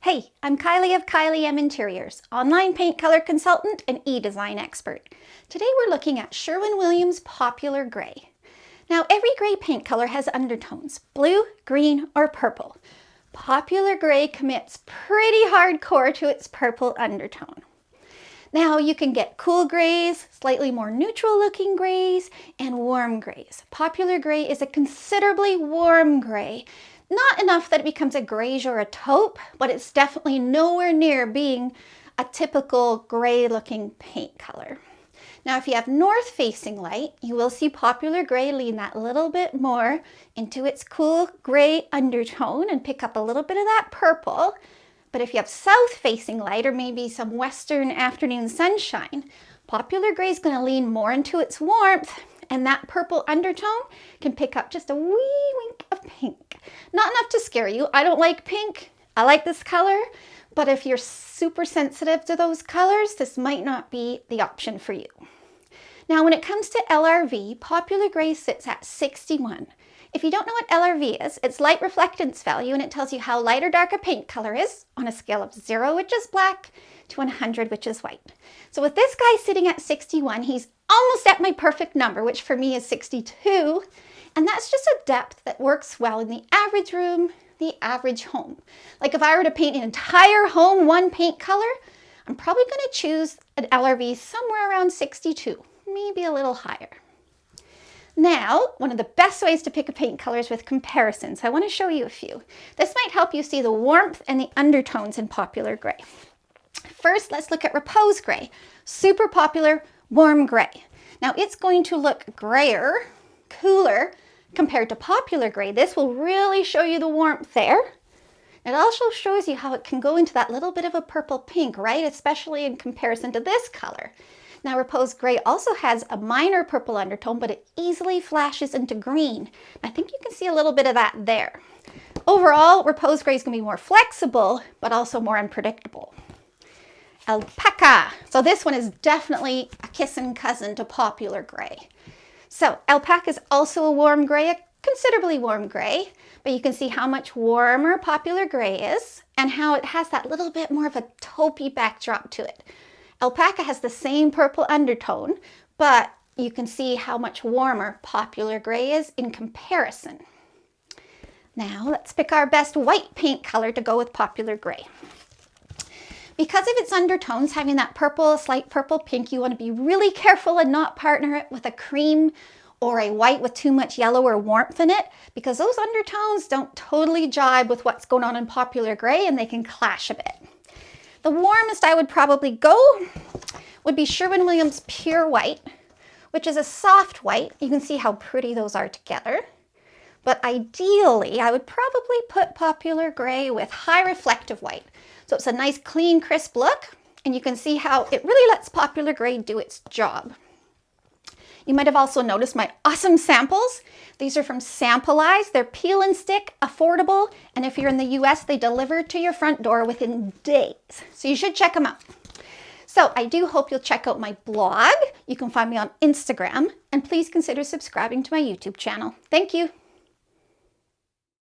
Hey, I'm Kylie of Kylie M Interiors, online paint color consultant and e-design expert. Today we're looking at Sherwin Williams Popular Gray. Now every gray paint color has undertones, blue, green, or purple. Popular Gray commits pretty hardcore to its purple undertone. Now you can get cool grays, slightly more neutral looking grays, and warm grays. Popular Gray is a considerably warm gray. Not enough that it becomes a greige or a taupe, but it's definitely nowhere near being a typical gray looking paint color. Now if you have north facing light, you will see Popular Gray lean that little bit more into its cool gray undertone and pick up a little bit of that purple. But if you have south facing light or maybe some western afternoon sunshine, Popular Gray is going to lean more into its warmth, and that purple undertone can pick up just a wee wink of pink. Not enough to scare you. I don't like pink. I like this color, but if you're super sensitive to those colors, this might not be the option for you. Now, when it comes to LRV, Popular Gray sits at 61. If you don't know what LRV is, it's light reflectance value, and it tells you how light or dark a paint color is on a scale of 0, which is black, to 100, which is white. So with this guy sitting at 61, he's almost at my perfect number, which for me is 62. And that's just a depth that works well in the average room, the average home. Like if I were to paint an entire home one paint color, I'm probably going to choose an LRV somewhere around 62, maybe a little higher. Now, one of the best ways to pick a paint color is with comparisons. I want to show you a few. This might help you see the warmth and the undertones in Popular Gray. First, let's look at Repose Gray, super popular warm gray. Now it's going to look grayer, cooler compared to Popular Gray. This will really show you the warmth there. It also shows you how it can go into that little bit of a purple pink, right? Especially in comparison to this color. Now Repose Gray also has a minor purple undertone, but it easily flashes into green. I think you can see a little bit of that there. Overall, Repose Gray is going to be more flexible, but also more unpredictable. Alpaca. So this one is definitely a kissing cousin to Popular Gray. So Alpaca is also a warm gray, a considerably warm gray, but you can see how much warmer Popular Gray is and how it has that little bit more of a taupey backdrop to it. Alpaca has the same purple undertone, but you can see how much warmer Popular Gray is in comparison. Now let's pick our best white paint color to go with Popular Gray. Because of its undertones, having that purple, slight purple pink, you want to be really careful and not partner it with a cream or a white with too much yellow or warmth in it, because those undertones don't totally jibe with what's going on in Popular Gray and they can clash a bit. The warmest I would probably go would be Sherwin Williams Pure White, which is a soft white. You can see how pretty those are together. But ideally, I would probably put Popular Gray with high reflective white. So it's a nice, clean, crisp look, and you can see how it really lets Popular Gray do its job. You might have also noticed my awesome samples. These are from Sample-Eyes. They're peel and stick, affordable, and if you're in the US, they deliver to your front door within days. So you should check them out. So I do hope you'll check out my blog. You can find me on Instagram, and please consider subscribing to my YouTube channel. Thank you.